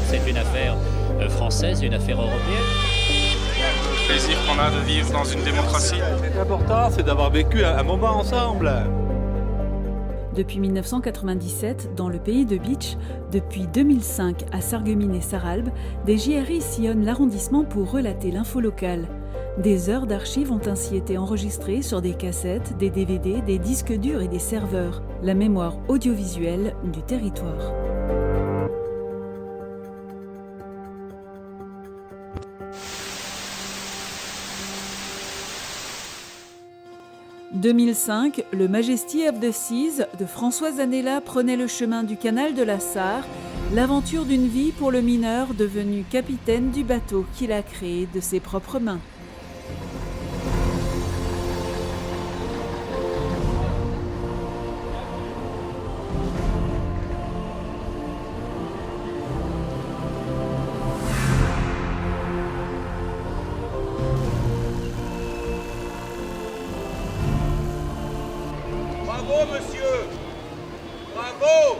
c'est une affaire française, une affaire européenne. Le plaisir qu'on a de vivre dans une démocratie. L'important, c'est d'avoir vécu un moment ensemble. Depuis 1997, dans le pays de Bitche, depuis 2005 à Sarreguemines et Sarralbe, des JRI sillonnent l'arrondissement pour relater l'info locale. Des heures d'archives ont ainsi été enregistrées sur des cassettes, des DVD, des disques durs et des serveurs. La mémoire audiovisuelle du territoire. « 2005, le Majesty of the Seas de François Zanella prenait le chemin du canal de la Sarre, l'aventure d'une vie pour le mineur devenu capitaine du bateau qu'il a créé de ses propres mains. Bravo, monsieur! Bravo!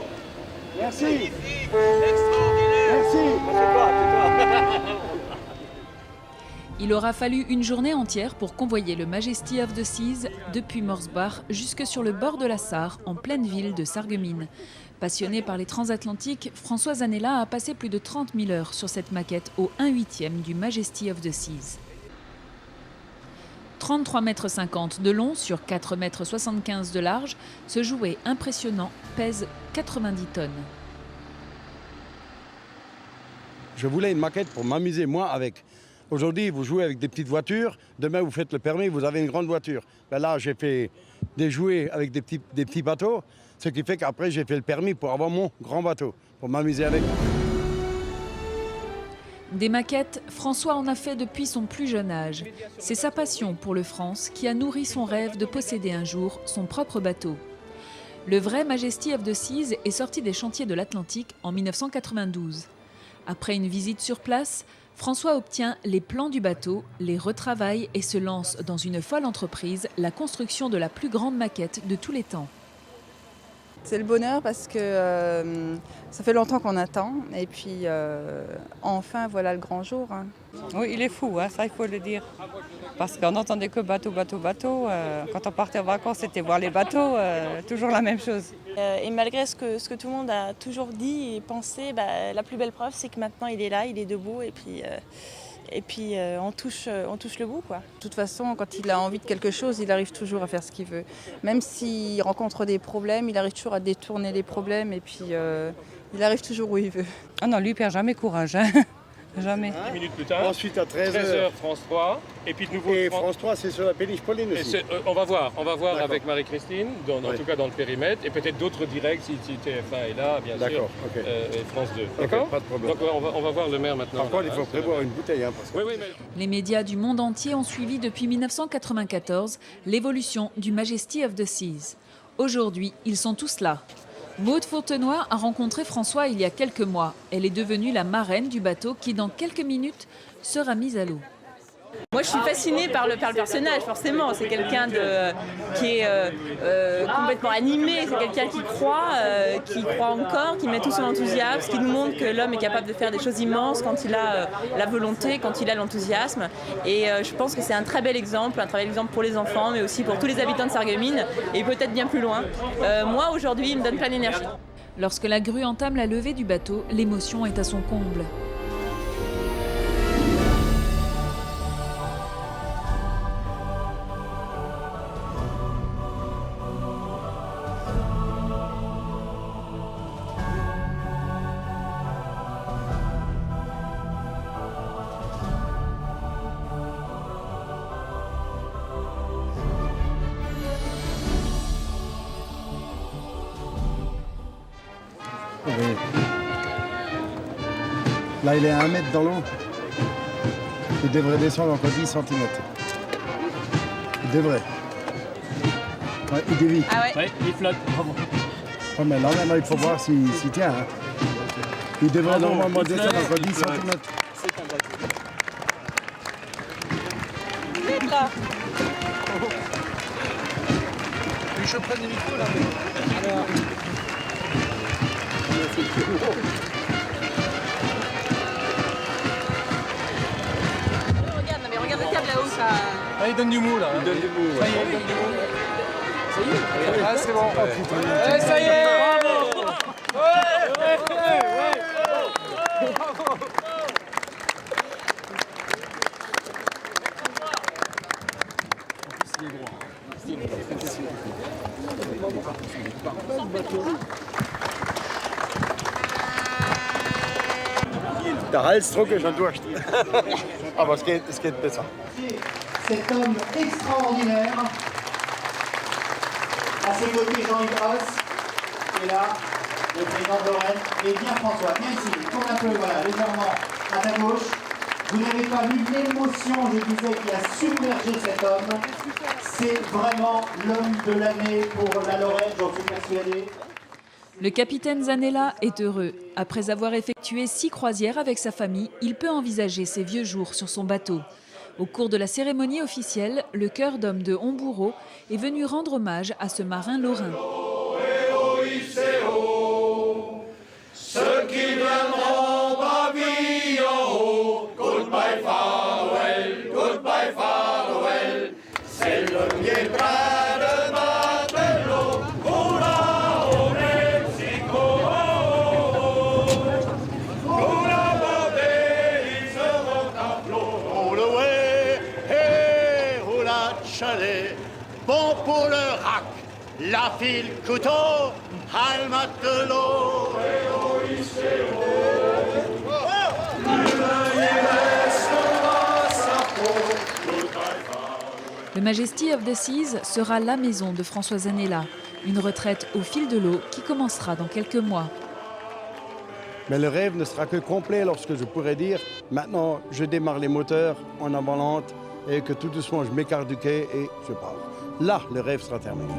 Merci! Magnifique! Extraordinaire! Merci! Il aura fallu une journée entière pour convoyer le Majesty of the Seas depuis Morsbach jusque sur le bord de la Sarre, en pleine ville de Sarreguemines. Passionné par les transatlantiques, François Zanella a passé plus de 30 000 heures sur cette maquette au 1/8e du Majesty of the Seas. 33,50 m de long sur 4,75 m de large, ce jouet impressionnant pèse 90 tonnes. Je voulais une maquette pour m'amuser moi avec. Aujourd'hui, vous jouez avec des petites voitures. Demain, vous faites le permis, vous avez une grande voiture. Ben là, j'ai fait des jouets avec des petits bateaux, ce qui fait qu'après, j'ai fait le permis pour avoir mon grand bateau, pour m'amuser avec. Des maquettes, François en a fait depuis son plus jeune âge. C'est sa passion pour le France qui a nourri son rêve de posséder un jour son propre bateau. Le vrai Majesty of the Seas est sorti des chantiers de l'Atlantique en 1992. Après une visite sur place, François obtient les plans du bateau, les retravaille et se lance dans une folle entreprise, la construction de la plus grande maquette de tous les temps. C'est le bonheur parce que ça fait longtemps qu'on attend et puis enfin voilà le grand jour. Oui, il est fou, hein, ça il faut le dire. Parce qu'on n'entendait que bateau, bateau, bateau. Quand on partait en vacances, c'était voir les bateaux, toujours la même chose. Et malgré ce que tout le monde a toujours dit et pensé, la plus belle preuve c'est que maintenant il est là, il est debout et puis on touche le bout, quoi. De toute façon, quand il a envie de quelque chose, il arrive toujours à faire ce qu'il veut. Même s'il rencontre des problèmes, il arrive toujours à détourner les problèmes et puis il arrive toujours où il veut. Ah non, lui il perd jamais courage, hein. Jamais. 10 minutes plus tard, Ensuite, à 13h, France 3, et puis de nouveau... Et France 3, c'est sur la péniche Pauline aussi. On va voir avec Marie-Christine, en tout cas dans le périmètre, et peut-être d'autres directs si TF1 est là, bien sûr, okay. et France 2. D'accord, pas de problème. Donc on va voir le maire maintenant. Par contre, il faut prévoir une bouteille. Hein, parce que... Oui, mais... Les médias du monde entier ont suivi depuis 1994 l'évolution du Majesty of the Seas. Aujourd'hui, ils sont tous là. Maude Fontenoy a rencontré François il y a quelques mois. Elle est devenue la marraine du bateau qui, dans quelques minutes, sera mise à l'eau. Moi, je suis fascinée par le personnage, forcément. C'est quelqu'un qui est complètement animé, c'est quelqu'un qui croit encore, qui met tout son enthousiasme, qui nous montre que l'homme est capable de faire des choses immenses quand il a la volonté, quand il a l'enthousiasme. Et je pense que c'est un très bel exemple pour les enfants, mais aussi pour tous les habitants de Sarreguemines et peut-être bien plus loin. Moi, aujourd'hui, il me donne plein d'énergie. Lorsque la grue entame la levée du bateau, l'émotion est à son comble. Oui. Là, il est à 1 mètre dans l'eau. Il devrait descendre encore 10 cm. Il devrait. Ouais, il dévie. Ah ouais. Oui, il flotte. Bravo. Ouais, mais là, maintenant, il faut voir s'il tient. Hein. Il devrait normalement descendre encore 10 cm. C'est un bateau. Vite là. Je prends des micros là. Ah, il donne du mou là. Il donne du mou. Ça y est, il donne du mou. Ça y est. Ah, c'est bon. Ouais, ça y est. Bravo. Ouais. Bravo. Der Hals trocken schon durch. Aber es geht besser. Cet homme extraordinaire, à ses côtés Jean-Yves Haas, et là, le président de Lorraine, et bien François. Viens ici, tourne un peu, voilà, légèrement à ta gauche. Vous n'avez pas vu l'émotion, je disais, qui a submergé cet homme. C'est vraiment l'homme de l'année pour la Lorraine, j'en suis persuadé. Le capitaine Zanella est heureux. Après avoir effectué 6 croisières avec sa famille, il peut envisager ses vieux jours sur son bateau. Au cours de la cérémonie officielle, le chœur d'hommes de Homburo est venu rendre hommage à ce marin lorrain. Ceux qui viendront pavillon haut, goodbye farewell, c'est le Niebra de Matelot, hurrah au Mexico, pour la beauté ils seront à flot. Roule away, hey, roule à chalet, bon pour le rack, la file couteau, al matelot. Le Majesty of the Seas sera la maison de François Zanella, une retraite au fil de l'eau qui commencera dans quelques mois. Mais le rêve ne sera que complet lorsque je pourrai dire maintenant je démarre les moteurs en avant-lente et que tout doucement je m'écarte du quai et je pars. Là, le rêve sera terminé.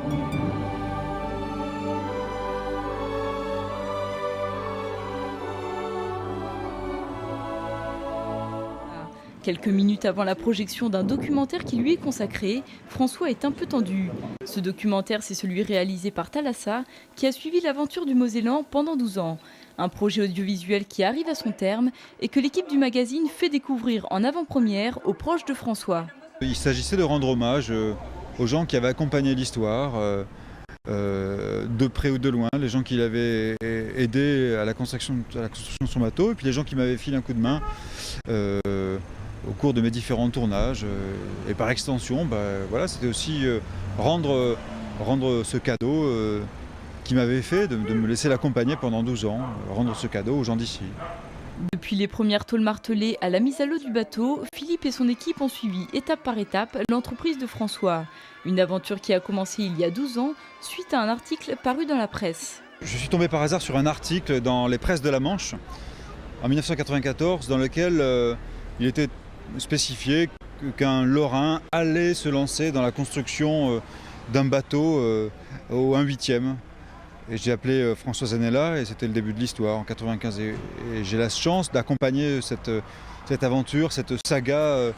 Quelques minutes avant la projection d'un documentaire qui lui est consacré, François est un peu tendu. Ce documentaire, c'est celui réalisé par Thalassa, qui a suivi l'aventure du Mosellan pendant 12 ans. Un projet audiovisuel qui arrive à son terme et que l'équipe du magazine fait découvrir en avant-première aux proches de François. Il s'agissait de rendre hommage aux gens qui avaient accompagné l'histoire, de près ou de loin, les gens qui l'avaient aidé à la construction de son bateau, et puis les gens qui m'avaient filé un coup de main au cours de mes différents tournages. Et par extension, voilà, c'était aussi rendre ce cadeau qui m'avait fait de me laisser l'accompagner pendant 12 ans, rendre ce cadeau aux gens d'ici. Depuis les premières tôles martelées à la mise à l'eau du bateau, Philippe et son équipe ont suivi étape par étape l'entreprise de François. Une aventure qui a commencé il y a 12 ans suite à un article paru dans la presse. Je suis tombé par hasard sur un article dans les presses de la Manche en 1994 dans lequel il était spécifié qu'un Lorrain allait se lancer dans la construction d'un bateau au 1/8e. Et j'ai appelé François Zanella et c'était le début de l'histoire en 1995. Et j'ai la chance d'accompagner cette aventure, cette saga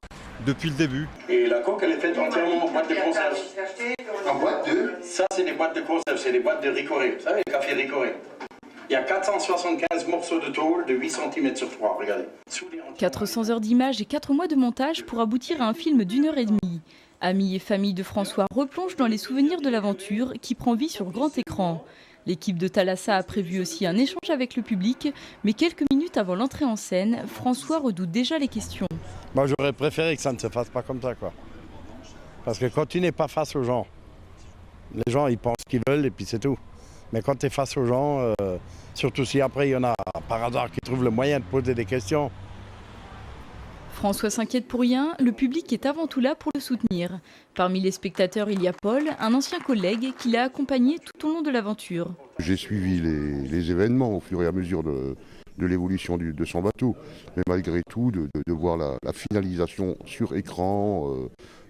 depuis le début. Et la coque, elle est faite entièrement en boîte de conserve. En boîte de, ça c'est des boîtes de conserve, c'est des boîtes de Ricoré. Vous savez, le café Ricoré. Il y a 475 morceaux de tôle de 8 cm sur 3, regardez. 400 heures d'images et 4 mois de montage pour aboutir à un film d'1 heure et demie. Amis et famille de François replongent dans les souvenirs de l'aventure qui prend vie sur grand écran. L'équipe de Thalassa a prévu aussi un échange avec le public, mais quelques minutes avant l'entrée en scène, François redoute déjà les questions. Moi, j'aurais préféré que ça ne se fasse pas comme ça, quoi. Parce que quand tu n'es pas face aux gens, les gens, ils pensent ce qu'ils veulent et puis c'est tout. Mais quand tu es face aux gens, surtout si après il y en a par hasard qui trouvent le moyen de poser des questions. François s'inquiète pour rien, le public est avant tout là pour le soutenir. Parmi les spectateurs, il y a Paul, un ancien collègue qui l'a accompagné tout au long de l'aventure. J'ai suivi les événements au fur et à mesure de l'évolution de son bateau. Mais malgré tout, de voir la finalisation sur écran,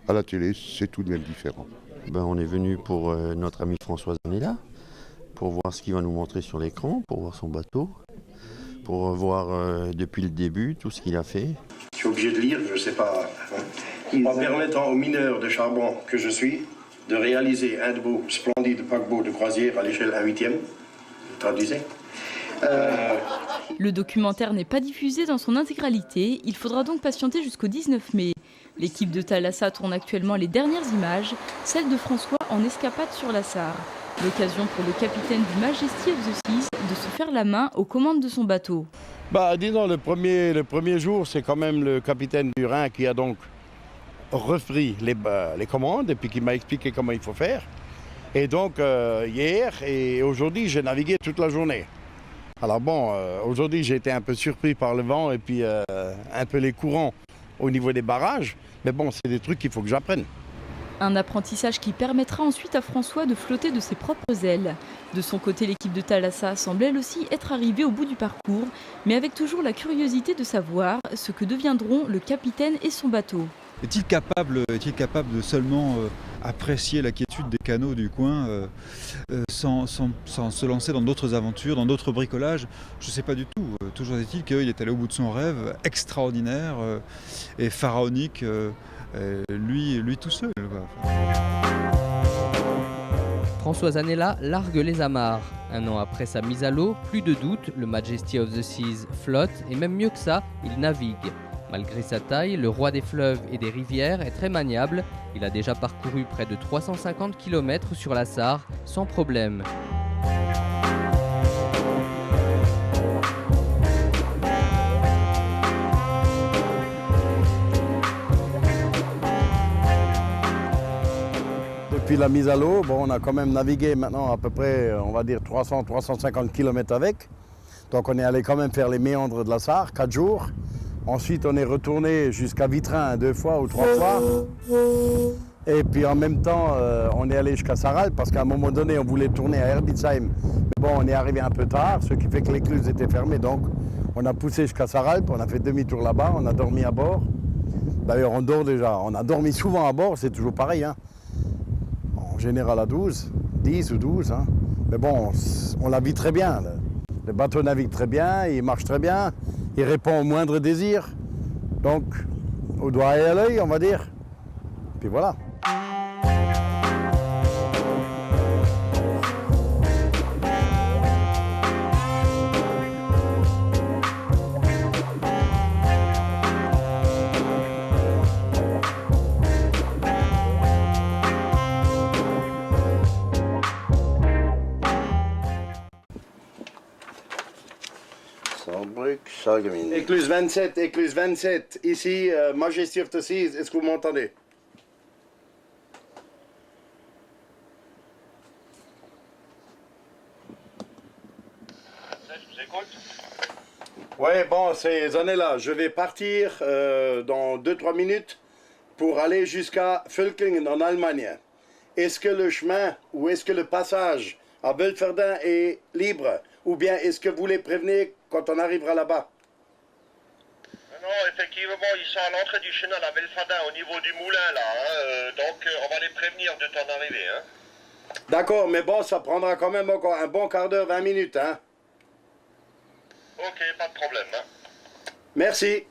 à la télé, c'est tout de même différent. On est venu pour notre ami François Zanella, pour voir ce qu'il va nous montrer sur l'écran, pour voir son bateau, pour voir depuis le début tout ce qu'il a fait. Je suis obligé de lire, je ne sais pas, en permettant aux mineurs de charbon que je suis de réaliser un de vos splendides paquebots de croisière à l'échelle 1/8e. Traduisez. Le documentaire n'est pas diffusé dans son intégralité, il faudra donc patienter jusqu'au 19 mai. L'équipe de Thalassa tourne actuellement les dernières images, celles de François en escapade sur la Sarre. L'occasion pour le capitaine du Majesty of the Seas de se faire la main aux commandes de son bateau. Disons, le premier jour, c'est quand même le capitaine du Rhin qui a donc repris les commandes et puis qui m'a expliqué comment il faut faire. Et donc, hier et aujourd'hui, j'ai navigué toute la journée. Alors bon, aujourd'hui, j'ai été un peu surpris par le vent et puis un peu les courants au niveau des barrages. Mais bon, c'est des trucs qu'il faut que j'apprenne. Un apprentissage qui permettra ensuite à François de flotter de ses propres ailes. De son côté, l'équipe de Thalassa semble elle aussi être arrivée au bout du parcours, mais avec toujours la curiosité de savoir ce que deviendront le capitaine et son bateau. Est-il capable de seulement apprécier la quiétude des canaux du coin sans se lancer dans d'autres aventures, dans d'autres bricolages? Je ne sais pas du tout. Toujours est-il qu'il est allé au bout de son rêve extraordinaire et pharaonique, lui tout seul. François Zanella largue les amarres. Un an après sa mise à l'eau, plus de doute, le Majesty of the Seas flotte et même mieux que ça, il navigue. Malgré sa taille, le roi des fleuves et des rivières est très maniable. Il a déjà parcouru près de 350 km sur la Sarre sans problème. Depuis la mise à l'eau, on a quand même navigué maintenant à peu près, on va dire 300-350 km avec. Donc on est allé quand même faire les méandres de la Sarre, 4 jours. Ensuite, on est retourné jusqu'à Vitrin 2 fois ou 3 fois. Et puis en même temps, on est allé jusqu'à Sarral parce qu'à un moment donné, on voulait tourner à Herbitsheim. Mais bon, on est arrivé un peu tard, ce qui fait que l'écluse était fermée. Donc, on a poussé jusqu'à Sarral, on a fait demi-tour là-bas, on a dormi à bord. D'ailleurs, on dort déjà. On a dormi souvent à bord, c'est toujours pareil. Hein. En général à 12, 10 ou 12. Hein. Mais bon, on la vit très bien. Le bateau navigue très bien, il marche très bien. Il répond au moindre désir, donc au doigt et à l'œil, on va dire. Puis voilà. Écluse 27, ici, Majesty of the Seas, est-ce que vous m'entendez? Je vous écoute. Ouais, bon, ces années-là, je vais partir dans 2-3 minutes pour aller jusqu'à Völklingen en Allemagne. Est-ce que le chemin ou est-ce que le passage à Belferdin est libre? Ou bien est-ce que vous les prévenez quand on arrivera là-bas? Non, effectivement, ils sont à l'entrée du chenal à Belfadin, au niveau du moulin, là. Hein, donc, on va les prévenir de ton arrivée. Hein. D'accord, mais bon, ça prendra quand même encore un bon quart d'heure, 20 minutes. Hein. Ok, pas de problème. Hein. Merci.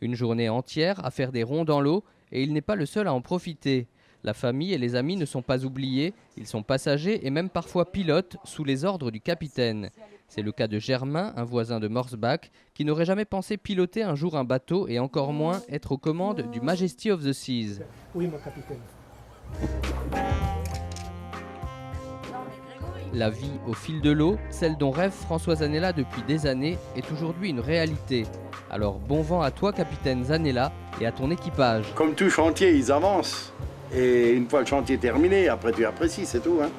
Une journée entière à faire des ronds dans l'eau et il n'est pas le seul à en profiter. La famille et les amis ne sont pas oubliés, ils sont passagers et même parfois pilotes sous les ordres du capitaine. C'est le cas de Germain, un voisin de Morsbach, qui n'aurait jamais pensé piloter un jour un bateau et encore moins être aux commandes du Majesty of the Seas. Oui, mon capitaine. La vie au fil de l'eau, celle dont rêve François Zanella depuis des années, est aujourd'hui une réalité. Alors bon vent à toi, capitaine Zanella, et à ton équipage. Comme tout chantier, ils avancent. Et une fois le chantier terminé, après tu apprécies, c'est tout. Hein.